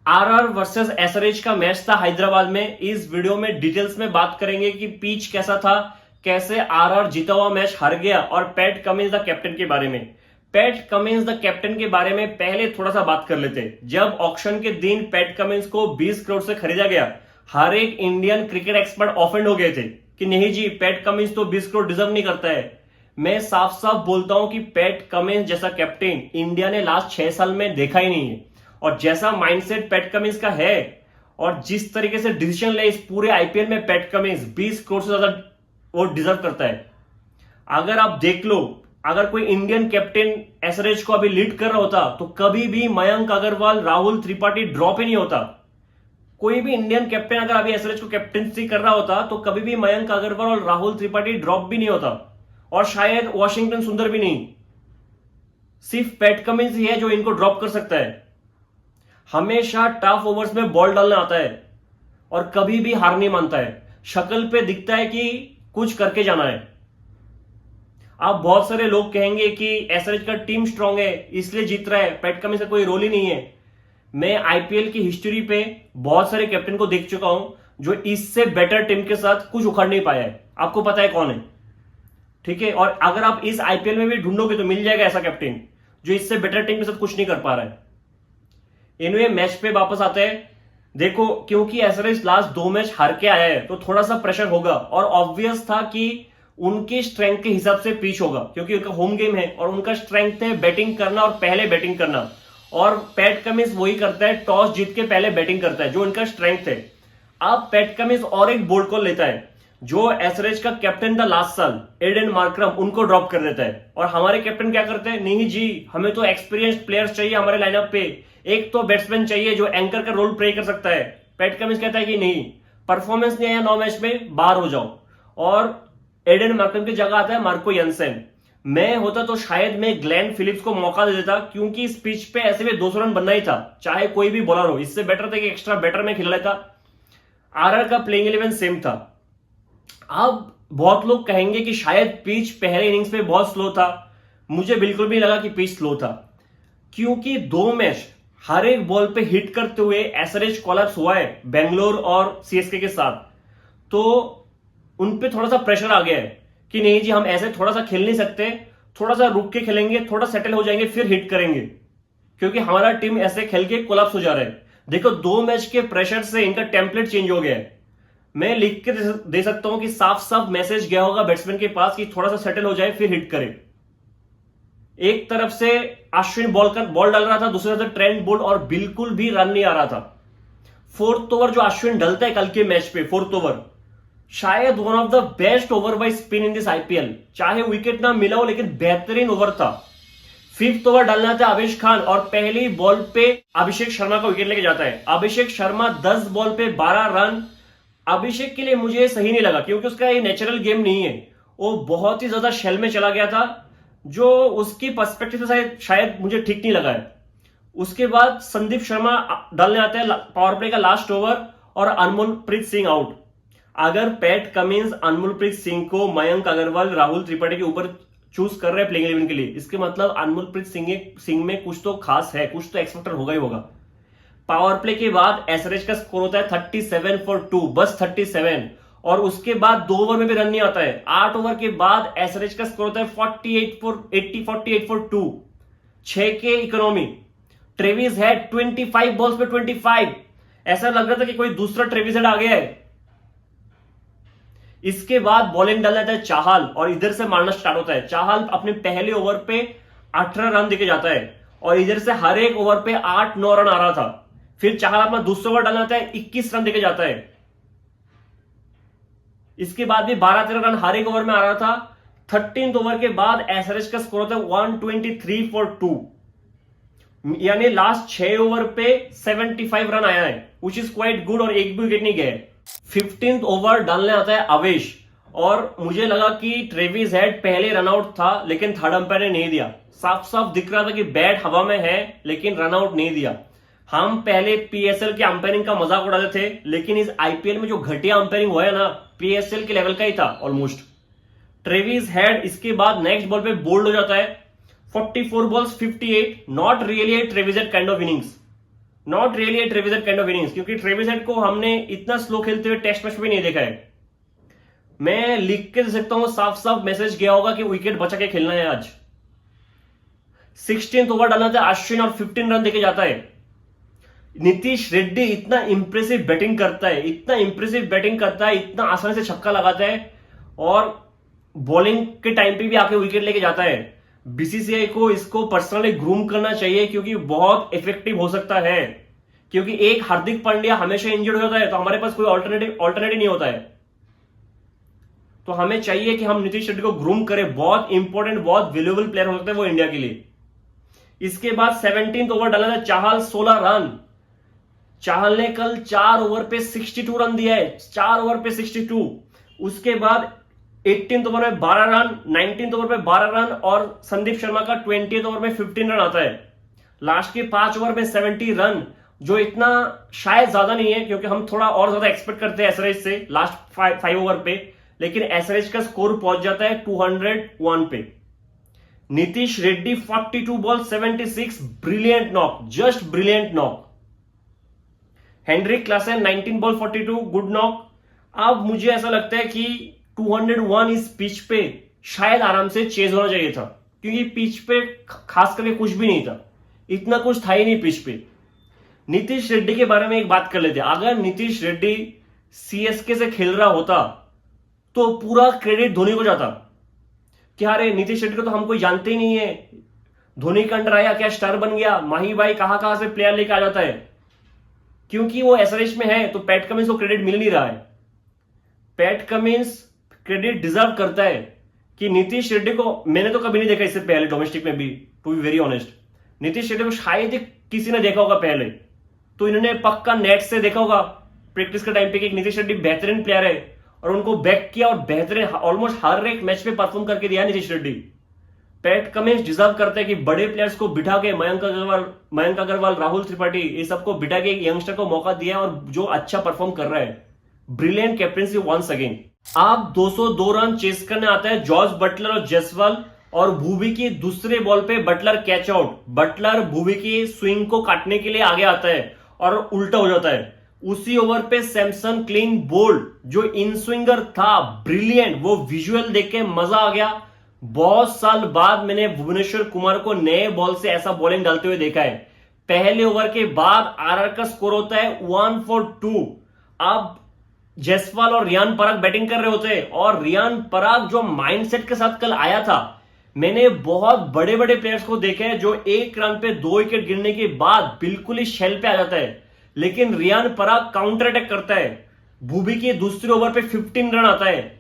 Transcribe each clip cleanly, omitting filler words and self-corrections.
RR versus SRH का match था हैदराबाद में। इस वीडियो में डिटेल्स में बात करेंगे कि पिच कैसा था, कैसे आरआर जीता हुआ मैच हार गया, और पैट कमिंस द कैप्टन के बारे में। पैट कमिंस द कैप्टन के बारे में पहले थोड़ा सा बात कर लेते। जब ऑक्शन के दिन पैट कमिंस को 20 करोड़ से खरीदा गया, हर एक इंडियन क्रिकेट एक्सपर्ट ऑफेंड हो गए थे कि नहीं जी, पैट कमिंस तो 20 करोड़ डिजर्व नहीं करता है। मैं साफ साफ बोलता हूं कि पैट कमिंस जैसा कैप्टन इंडिया ने लास्ट 6 साल में देखा ही नहीं है। और जैसा माइंडसेट पैट कमिंस का है और जिस तरीके से डिसीजन ले इस पूरे आईपीएल में, पैट कमिंस 20 करोड़ से ज्यादा वो डिजर्व करता है। अगर आप देख लो, अगर कोई इंडियन कैप्टन एसआरएच को अभी लीड कर रहा होता तो कभी भी मयंक अग्रवाल, राहुल त्रिपाठी ड्रॉप ही नहीं होता। कोई भी इंडियन कैप्टन अगर अभी एसआरएच को कैप्टनसी कर रहा होता तो कभी भी मयंक अग्रवाल और राहुल त्रिपाठी ड्रॉप भी नहीं होता, और शायद वॉशिंगटन सुंदर भी नहीं। सिर्फ पैट कमिंस ही है जो इनको ड्रॉप कर सकता है। हमेशा टफ ओवर्स में बॉल डालना आता है और कभी भी हार नहीं मानता है। शक्ल पे दिखता है कि कुछ करके जाना है। आप बहुत सारे लोग कहेंगे कि एसआरएच का टीम स्ट्रांग है इसलिए जीत रहा है, पैट कमिंस का कोई रोल ही नहीं है। मैं आईपीएल की हिस्ट्री पे बहुत सारे कैप्टन को देख चुका हूं जो इससे बेटर टीम के साथ कुछ उखाड़ नहीं पाया है। आपको पता है कौन है, ठीक है? और अगर आप इस आईपीएल में भी ढूंढोगे तो मिल जाएगा ऐसा कैप्टन जो इससे बेटर टीम के साथ कुछ नहीं कर पा रहा है। इनवे मैच पे वापस आते हैं। देखो, क्योंकि एसआरएच लास्ट 2 मैच हार के आया है तो थोड़ा सा प्रेशर होगा, और ऑब्वियस था कि उनकी स्ट्रेंथ के हिसाब से पिच होगा, क्योंकि उनका होम गेम है और उनका स्ट्रेंथ है बैटिंग करना और पहले बैटिंग करना। और पैट कमिंस वही करता है, टॉस जीत के पहले बैटिंग करता है, जो उनका स्ट्रेंथ है। अब पैट कमिंस और एक बोल्ड कॉल लेता है। जो एसआरएच का कैप्टन था लास्ट साल, एडन मार्करम, उनको ड्रॉप कर देता है। और हमारे कैप्टन क्या करते हैं, नहीं जी, हमें तो एक्सपीरियंस्ड प्लेयर्स चाहिए हमारे लाइनअप पे, एक तो बैट्समैन चाहिए जो एंकर का रोल प्ले कर सकता है। पैट कमिंस कहता है कि नहीं, परफॉर्मेंस नहीं आया 9 मैच में, बाहर हो जाओ। और एडन मार्करम की जगह आता है मार्को यंसेन। मैं होता तो शायद मैं ग्लेन फिलिप्स को मौका दे देता, क्योंकि इस पिच पे ऐसे भी 200 रन बनना ही था, चाहे कोई भी बॉलर हो। इससे बेटर था कि एक्स्ट्रा बैटर में खिला लेता। आरआर का प्लेइंग 11 सेम था। अब बहुत लोग कहेंगे कि शायद पिच पहले इनिंग्स में बहुत स्लो था। मुझे बिल्कुल भी लगा कि पिच स्लो था, क्योंकि 2 मैच हर एक बॉल पे हिट करते हुए एसआरएच कोलैप्स हुआ है बेंगलोर और सीएसके के साथ। तो उनपे थोड़ा सा प्रेशर आ गया है कि नहीं जी, हम ऐसे थोड़ा सा खेल नहीं सकते, थोड़ा सा रुक के खेलेंगे, थोड़ा सेटल हो जाएंगे फिर हिट करेंगे, क्योंकि हमारा टीम ऐसे खेल के कोलैप्स हो जा रहा है। देखो, 2 मैच के प्रेशर से इनका टेम्पलेट चेंज हो गया है। मैं लिख के दे सकता हूं कि साफ साफ मैसेज गया होगा बैट्समैन के पास कि थोड़ा सा सेटल हो जाए फिर हिट करे। एक तरफ से अश्विन बॉल डाल रहा था, दूसरी तरफ ट्रेंट बोल्ट, और बिल्कुल भी रन नहीं आ रहा था। 4th ओवर जो अश्विन डलता है कल के मैच पे, 4th ओवर शायद one of the best over by spin in this IPL. चाहे विकेट ना मिला हो, लेकिन बेहतरीन ओवर था। 5th ओवर डालना था अवेश खान, और पहली बॉल पे अभिषेक शर्मा का विकेट लेके जाता है। अभिषेक शर्मा 10 बॉल पे 12 रन। अभिषेक के लिए मुझे सही नहीं लगा, क्योंकि उसका ये नेचुरल गेम नहीं है। वो बहुत ही ज्यादा शेल में चला गया था, जो उसकी पर्सपेक्टिव से शायद मुझे ठीक नहीं लगा है। उसके बाद संदीप शर्मा डालने आता है पावर प्ले का लास्ट ओवर, और अनमोलप्रीत सिंह आउट। अगर पैट कमिंस अनमोलप्रीत सिंह को मयंक अग्रवाल, राहुल त्रिपाठी के ऊपर चूज कर रहे हैं प्लेइंग 11 के लिए, इसके मतलब अनमोलप्रीत सिंह में कुछ तो खास है, कुछ तो एक्सपेक्टर होगा ही होगा। पावर प्ले के बाद एसआरएच का स्कोर होता है 37 फॉर 2, बस 37, और उसके बाद 2 ओवर में भी रन नहीं आता है। 8 ओवर के बाद एसआरएच का स्कोर होता है 48 फॉर 2, 6 के इकोनॉमी। ट्रेविस हेड 25 बॉल्स पे 25। ऐसा लग रहा था कि कोई दूसरा ट्रेविस हेड आ गया है। इसके बाद बॉलिंग डालना था चाहल, और इधर से मारना स्टार्ट होता है। चाहल अपने पहले ओवर पे 18 रन देके जाता है, और इधर से हर एक ओवर पे 8-9 रन आ रहा था। फिर चाहल अपना दूसरा ओवर डालना था, 21 रन देके जाता है। इसके बाद भी 12-13 रन हर एक ओवर में आ रहा था। 13th ओवर के बाद एसआरएच का स्कोर होता है 123 फॉर 2, यानी लास्ट 6 ओवर पे 75 रन आया है, विच इज क्वाइट गुड, और एक भी विकेट नहीं गया। 15th ओवर डालने आता है अवेश, और मुझे लगा कि ट्रेविस हेड पहले रनआउट था, लेकिन थर्ड अंपायर ने नहीं दिया। साफ साफ दिख रहा था कि बैट हवा में है, लेकिन रनआउट नहीं दिया। हम पहले पीएसएल के अंपायरिंग का मजाक उड़ाते थे, लेकिन इस आईपीएल में जो घटिया अंपायरिंग हुआ है ना, पीएसएल के लेवल का ही था ऑलमोस्ट। ट्रेविस हेड इसके बाद नेक्स्ट बॉल पे बोल्ड हो जाता है, 44 balls 58, not really a Travis head kind of innings. Not really a Travis head kind of innings, क्योंकि ट्रेविस हेड को हमने इतना स्लो खेलते हुए टेस्ट मैच में नहीं देखा है। मैं लिख के दे सकता हूं, साफ साफ मैसेज गया होगा कि विकेट बचा के खेलना है आज। 16th ओवर डालना था अश्विन और 15 रन देके जाता है। नीतीश रेड्डी इतना इंप्रेसिव बैटिंग करता है, इतना इंप्रेसिव बैटिंग करता है, इतना आसानी से छक्का लगाता है और बॉलिंग के टाइम पे भी आके विकेट लेके जाता है। बीसीसीआई को इसको पर्सनली ग्रूम करना चाहिए, क्योंकि बहुत इफेक्टिव हो सकता है। क्योंकि एक हार्दिक पांड्या हमेशा इंजर्ड होता है तो हमारे पास कोई ऑल्टरनेटिव नहीं होता है। तो हमें चाहिए कि हम नीतीश रेड्डी को ग्रूम करें। बहुत इंपॉर्टेंट, बहुत वैल्यूएबल प्लेयर हो सकता है वो इंडिया के लिए। इसके बाद 17th ओवर डाला था चाहल, 16 रन। चाहल ने कल 4 ओवर पे 62 रन दिया है, 4 ओवर पे 62। उसके बाद 18th ओवर में 12 रन, 19th ओवर में 12 रन और संदीप शर्मा का 20th ओवर में 15 रन आता है। लास्ट के 5 ओवर में 70 रन, जो इतना शायद ज्यादा नहीं है, क्योंकि हम थोड़ा और ज्यादा एक्सपेक्ट करते हैं एसआरएच से लास्ट 5 ओवर पे, लेकिन एसआरएच का स्कोर पहुंच जाता है 201 पे। Nitish Reddy 42 ball 76, brilliant knock, just brilliant knock. Heinrich Klaasen 19 ball 42, good knock. अब मुझे ऐसा लगता है कि 201 इस पिच पे शायद आराम से चेज होना चाहिए था, क्योंकि पिच पे खास करके कुछ भी नहीं था, इतना कुछ था ही नहीं पिच पे। नीतीश रेड्डी के बारे में एक बात कर लेते हैं। अगर नीतीश रेड्डी सीएसके से खेल रहा होता तो पूरा क्रेडिट धोनी को जाता कि अरे नीतीश रेड्डी को तो हम कोई जानते ही नहीं है, धोनी का अंडर आया क्या स्टार बन गया, माही भाई कहां से प्लेयर लेके आ जाता है। क्योंकि वो एसआरएच में है तो पैट कमिंस को क्रेडिट मिल नहीं रहा है। पैट कमिंस क्रेडिट डिजर्व करता है कि नीतीश रेड्डी को मैंने तो कभी नहीं देखा इससे पहले डोमेस्टिक में भी, to be very honest. Nitish Reddy को शायद ही किसी ने देखा होगा पहले, तो इन्होंने पक्का नेट से देखा होगा प्रैक्टिस के टाइम पे कि नीतीश रेड्डी बेहतरीन प्लेयर है, और उनको बैक किया और बेहतरीन ऑलमोस्ट हर एक मैच में परफॉर्म करके दिया Nitish Reddy. PAT Cummins deserve करते हैं कि बड़े प्लेयर्स को बिठा के मयंक अग्रवाल, राहुल त्रिपाठी, ये सबको बिठा के एक यंगस्टर को मौका दिया और जो अच्छा परफॉर्म कर रहा है। Brilliant captaincy once again. आप 202 रन चेस करने आता है जॉर्ज बटलर और जसवाल, और भुवी की दूसरे बॉल पे Buttler catch out. Buttler Bhuvi की स्विंग को काटने के लिए आगे आता है और उल्टा हो जाता है। उसी ओवर पे सैमसन क्लीन बोल्ड, जो इन स्विंगर था, ब्रिलियंट। वो विजुअल देख के मजा आ गया। बहुत साल बाद मैंने भुवनेश्वर कुमार को नए बॉल से ऐसा बॉलिंग डालते हुए देखा है। पहले ओवर के बाद आरआर का स्कोर होता है 1 for 2। अब जयसवाल और रियान पराग बैटिंग कर रहे होते हैं, और रियान पराग जो माइंडसेट के साथ कल आया था, मैंने बहुत बड़े बड़े प्लेयर्स को देखा है जो एक रन पे 2 विकेट गिरने के बाद बिल्कुल ही शेल पे आ जाता है, लेकिन रियान पराग काउंटर अटैक करता है। भूवी के दूसरे ओवर पे 15 रन आता है।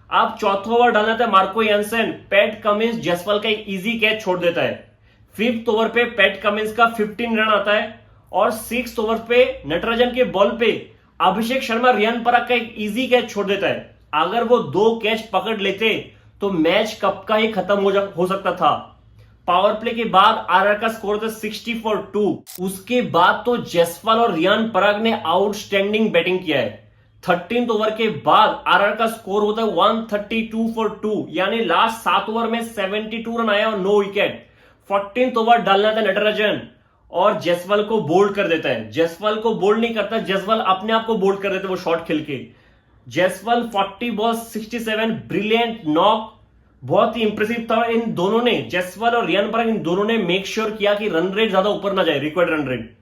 आप चौथा ओवर डालना था Marco Jansen, PAT Cummins Jaiswal का एक इजी कैच छोड़ देता है। 5th ओवर पे पैट कमिंस का 15 रन आता है, और 6th ओवर पे नटराजन के बॉल पे अभिषेक शर्मा रियान पराग का एक इजी कैच छोड़ देता है। अगर वो 2 कैच पकड़ लेते तो मैच कब का ही खत्म हो सकता था। पावर प्ले के बाद आरआर का स्कोर था 60 for 2। उसके बाद तो जयसवाल और रियान पराग ने आउटस्टैंडिंग बैटिंग किया है। 13th ओवर के बाद आरआर का स्कोर होता है 132 for 2, यानी लास्ट 7 ओवर में 72 रन आया और 9 विकेट। 14th ओवर डालना था नटराजन और जयसवाल को बोल्ड कर देता है। जयसवाल को बोल्ड नहीं करता, जयसवाल अपने आप को बोल्ड कर देते वो शॉट खेल के। जयसवाल 40 बॉल 67, ब्रिलियंट नॉक, बहुत ही इंप्रेसिव था। इन दोनों ने, जयसवाल और रियान पराग, इन दोनों ने मेक श्योर किया कि रन रेट ज्यादा ऊपर ना जाए, required run rate.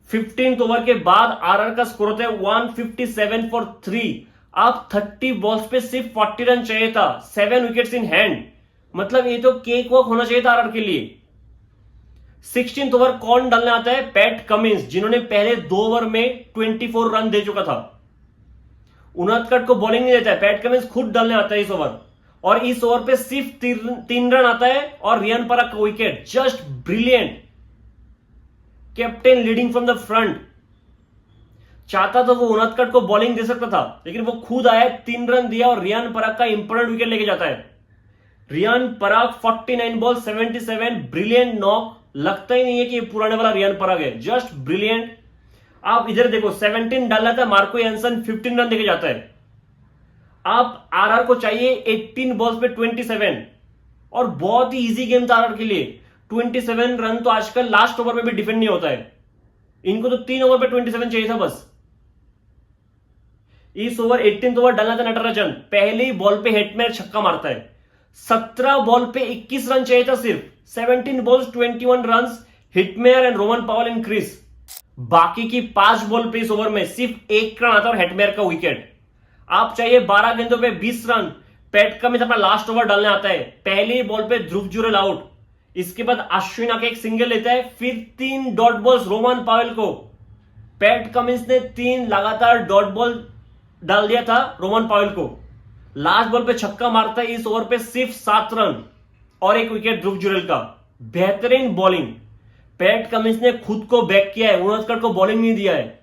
15th over के बाद आरआर का स्कोर होता है 157 for 3। आप 30 बॉल्स पे सिर्फ 40 रन चाहिए था, 7 विकेट्स इन हैंड, मतलब ये तो केक वॉक होना चाहिए था आरआर के लिए। 16th ओवर कौन डालने आता है? पैट कमिंस, जिन्होंने पहले 2 ओवर में 24 रन दे चुका था। उनहत्तर को बॉलिंग नहीं देता है, पैट कमिंस खुद डालने आता है इस ओवर, और इस ओवर पे सिर्फ 3 रन आता है और रियान पराग का wicket. Just brilliant, captain leading from the front. चाहता तो वो उनहत्तर को बॉलिंग दे सकता था, लेकिन वो खुद आया, 3 रन दिया और रियान पराग का इंपॉर्टेंट विकेट लेके जाता है। Riyan Parag 49 ball 77, brilliant knock, लगता ही नहीं है कि ये पुराने वाला रियान पराग है, जस्ट ब्रिलियंट। आप इधर देखो, 17 डालना था मार्को यानसन, 15 रन देके जाता है। आप आरआर को चाहिए 18 बॉल्स पे 27, और बहुत ही इजी गेम था आरआर के लिए। 27 रन तो आजकल लास्ट ओवर में भी डिफेंड नहीं होता है। इनको तो 3 ओवर पे 27 चाहिए था बस। इस ओवर 18 ओवर डालना था नटराजन, पहली बॉल पे हेटमेयर छक्का मारता है। 17 बॉल पे 21 रन चाहिए था सिर्फ, 17 balls 21 run, Hetmyer and Rovman Powell in crease. बाकी की 5 बॉल पे इस ओवर में सिर्फ 1 रन आता और हेटमेयर का विकेट। आप चाहिए 12 गेंदों पे 20 रन, पैट कमिंस अपना लास्ट ओवर डालने आता है, पहली बॉल पे ध्रुव जुरेल आउट, इसके बाद अश्विन आके एक सिंगल लेता है, फिर 3 डॉट बॉल्स रोमन पावेल को। पैट कमिंस ने 3 लगातार डॉट बॉल डाल दिया था रोमन पावेल को, लास्ट बॉल पे छक्का मारता है, इस ओवर पे सिर्फ 7 रन और 1 विकेट ध्रुव जुरेल का। बेहतरीन बॉलिंग, पैट कमिंस ने खुद को बैक किया है, उनहत्तर को बॉलिंग नहीं दिया है,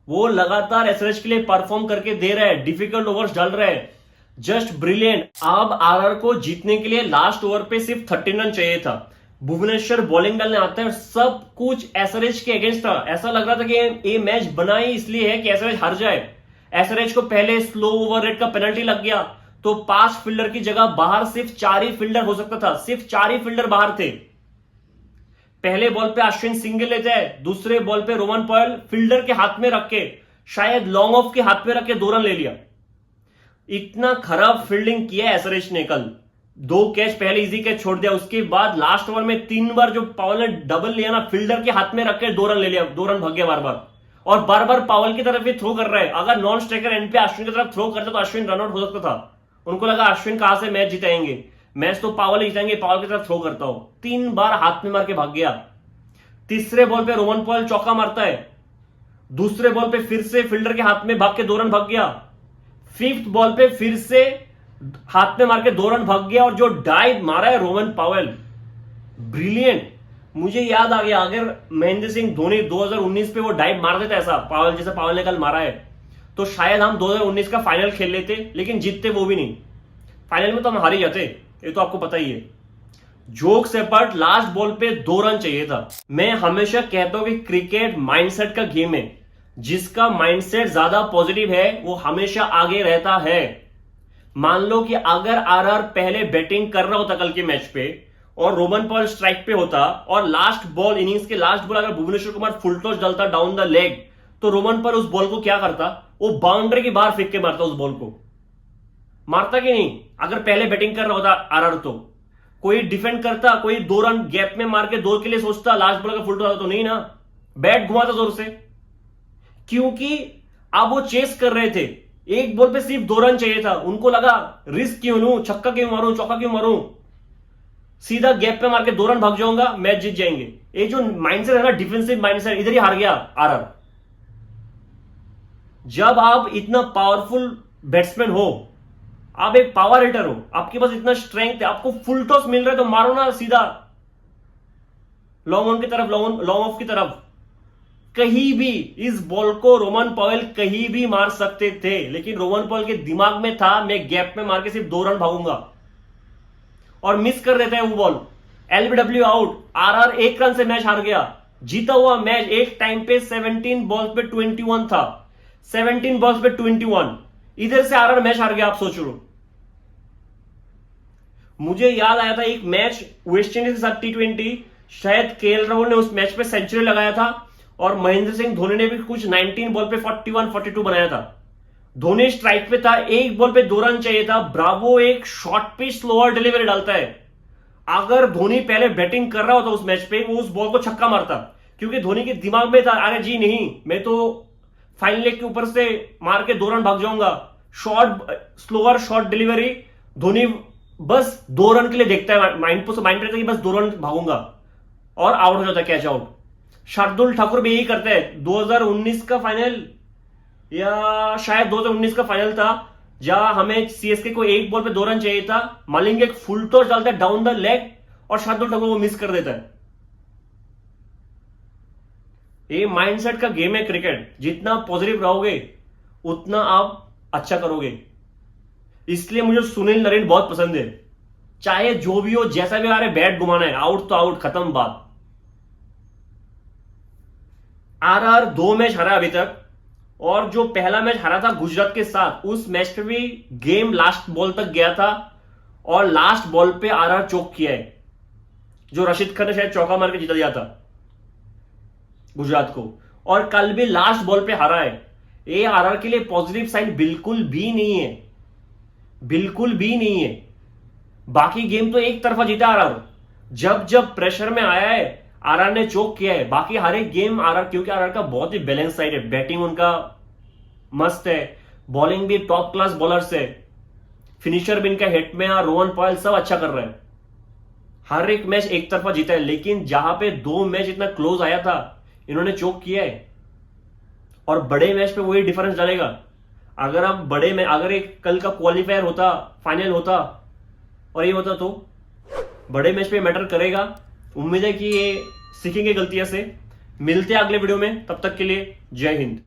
वो लगातार एसआरएच के लिए परफॉर्म करके दे रहा है, डिफिकल्ट ओवर्स डाल रहा है, जस्ट ब्रिलियंट। अब आरआर को जीतने के लिए लास्ट ओवर पे सिर्फ 13 रन चाहिए था, भुवनेश्वर बॉलिंग डालने आता है, सब कुछ एसआरएच के अगेंस्ट था। ऐसा लग रहा था कि ये मैच बना ही इसलिए है कि एसआरएच हार जाए। एसआरएच को पहले स्लो ओवर रेट का पेनल्टी लग गया, तो 5 फील्डर की जगह बाहर सिर्फ 4 ही फील्डर हो सकता था, सिर्फ 4 ही फील्डर बाहर थे। पहले बॉल पे अश्विन सिंगल लेता है, दूसरे बॉल पे रोमन पावेल फील्डर के हाथ में रख के, शायद लॉन्ग ऑफ के हाथ में रख के 2 रन ले लिया। इतना खराब फील्डिंग किया एसआरएच ने कल, 2 कैच पहले इजी कैच छोड़ दिया, उसके बाद लास्ट ओवर में 3 बार जो पावेल ने डबल लिया ना, फील्डर के हाथ में रख के 2 रन ले लिया, 2 रन भाग गया बार बार, और बार बार पावेल की तरफ ही थ्रो कर रहा है। अगर नॉन स्ट्राइकर एंड पे अश्विन की तरफ थ्रो करता तो अश्विन रन आउट हो सकता था। उनको लगा अश्विन कहां से मैच जिताएंगे, मैच तो पावेल जिताएंगे, पावेल की तरफ थ्रो करता हो, 3 बार हाथ में मार के भाग गया। तीसरे बॉल पे रोमन पावेल चौका मारता है, दूसरे बॉल पे फिर से फील्डर के हाथ में भाग के 2 रन भाग गया, 5th बॉल पे फिर से हाथ में मार के 2 रन भाग गया, और जो डाइव मारा है रोमन पावेल, ब्रिलियंट। मुझे याद आ गया, अगर महेंद्र सिंह धोनी 2019 पे वो डाइव मार देता ऐसा पावेल जैसा पावेल ने कल मारा है, तो शायद हम 2019 का फाइनल खेल लेते, लेकिन जीतते वो भी नहीं, फाइनल में तो हम हार ही जाते, ये तो आपको पता ही है। जोक से पार्ट, लास्ट बॉल पे 2 रन चाहिए था। मैं हमेशा कहता हूं कि क्रिकेट माइंडसेट का गेम है, जिसका माइंडसेट ज्यादा पॉजिटिव है वो हमेशा आगे रहता है। मान लो कि अगर आरआर पहले बैटिंग कर रहा होता कल के मैच पे और रोमन पावेल स्ट्राइक पे होता, और लास्ट बॉल, इनिंग्स के लास्ट बॉल अगर भुवनेश्वर कुमार फुल टॉस डालता डाउन द लेग, तो रोमन पावेल उस बॉल को क्या करता, वो बाउंड्री के बाहर फेंक के मारता, उस बॉल को मारता कि नहीं। अगर पहले बैटिंग कर रहा होता आरआर, तो कोई डिफेंड करता, कोई 2 रन गैप में मार के 2 के लिए सोचता, लास्ट बॉल का फुल टॉस तो नहीं ना, बैट घुमाता जोर से, क्योंकि अब वो चेस कर रहे थे, एक बॉल पे सिर्फ 2 रन चाहिए था, उनको लगा रिस्क क्यों लूं, छक्का क्यों मारूं, चौका क्यों मारूं, सीधा गैप पे मार के 2 रन भाग जाऊंगा, मैच जीत जाएंगे। ये जो माइंडसेट है ना, डिफेंसिव माइंडसेट, इधर ही हार गया आरआर। जब आप इतना पावरफुल बैट्समैन हो, आप एक पावर हिटर हो, आपके पास इतना स्ट्रेंथ है, आपको फुल टॉस मिल रहा है तो मारो ना सीधा लॉन्ग ऑन की तरफ, लॉन्ग ऑफ की तरफ, कहीं भी। इस बॉल को रोमन पावेल कहीं भी मार सकते थे, लेकिन रोमन पावेल के दिमाग में था मैं गैप में मार के सिर्फ 2 रन भागूंगा, और मिस कर देता है वो ball, LBW out. RR 1 run से मैच हार गया। जीता हुआ मैच एक टाइम पे 17 बॉल्स पे 21 था, 17 बॉल्स पे 21, इधर से आरआर मैच हार गया। आप सोच लो, मुझे याद आया था एक मैच वेस्ट इंडीज के साथ T20, शायद केएल राहुल ने उस मैच पे सेंचुरी लगाया था, और महेंद्र सिंह धोनी ने भी कुछ 19 बॉल पे 41-42 बनाया था। धोनी स्ट्राइक पे था, एक बॉल पे 2 रन चाहिए था, ब्रावो एक शॉर्ट पिच स्लोअर डिलीवरी डालता है। अगर धोनी पहले बैटिंग कर रहा होता उस मैच पे, वो उस बॉल को छक्का मारता, क्योंकि धोनी के दिमाग में था अरे जी नहीं, मैं तो फाइन लेग के ऊपर से मार के 2 रन भाग जाऊंगा, short slower short delivery. Dhoni बस 2 रन के लिए देखता है, माइंड रहता है कि बस 2 रन भागूंगा, और आउट हो जाता है, कैच आउट। शार्दुल ठाकुर भी यही करते हैं। 2019 का फाइनल या शायद 2019 का फाइनल था, जहां हमें सीएसके को एक बॉल पे 2 रन चाहिए था, मलिंग एक फुल टॉस डालता है डाउन द लेग, और शार्दुल ठाकुर को मिस कर देता है। ये माइंडसेट का गेम है क्रिकेट, जितना पॉजिटिव रहोगे उतना आप अच्छा करोगे। इसलिए मुझे सुनील नरेन बहुत पसंद है, चाहे जो भी हो, जैसा भी आ रहा है, बैट घुमाना है, आउट तो आउट, खत्म बात। आरआर 2 मैच हारा अभी तक, और जो पहला मैच हारा था गुजरात के साथ, उस मैच पे भी गेम लास्ट बॉल तक गया था, और लास्ट बॉल पे आरआर चौक किया है, जो रशीद खान ने शायद चौका मार के जीता दिया था। गुजरात को, और कल भी लास्ट बॉल पे हारा है। ये आरआर के लिए पॉजिटिव साइन बिल्कुल भी नहीं है, बिल्कुल भी नहीं है। बाकी गेम तो एक तरफा जीता आरआर, जब जब प्रेशर में आया है आरआर ने चोक किया है। बाकी हर एक गेम आरआर, क्योंकि आरआर का बहुत ही बैलेंस साइड है, बैटिंग उनका मस्त है, बॉलिंग भी टॉप क्लास बॉलर्स है, फिनिशर भी इनका हिट में और रोहन पॉयल सब अच्छा कर रहे हैं। हर एक मैच एक तरफा जीता है, लेकिन जहां पे 2 मैच इतना क्लोज आया था इन्होंने चोक किया है। और बड़े मैच पे वही डिफरेंस डालेगा। अगर आप बड़े में, अगर एक कल का क्वालिफायर होता, फाइनल होता और ये होता, तो बड़े मैच पे मैटर करेगा। उम्मीद है कि ये सीखेंगे गलतियां से। मिलते हैं अगले वीडियो में, तब तक के लिए जय हिंद।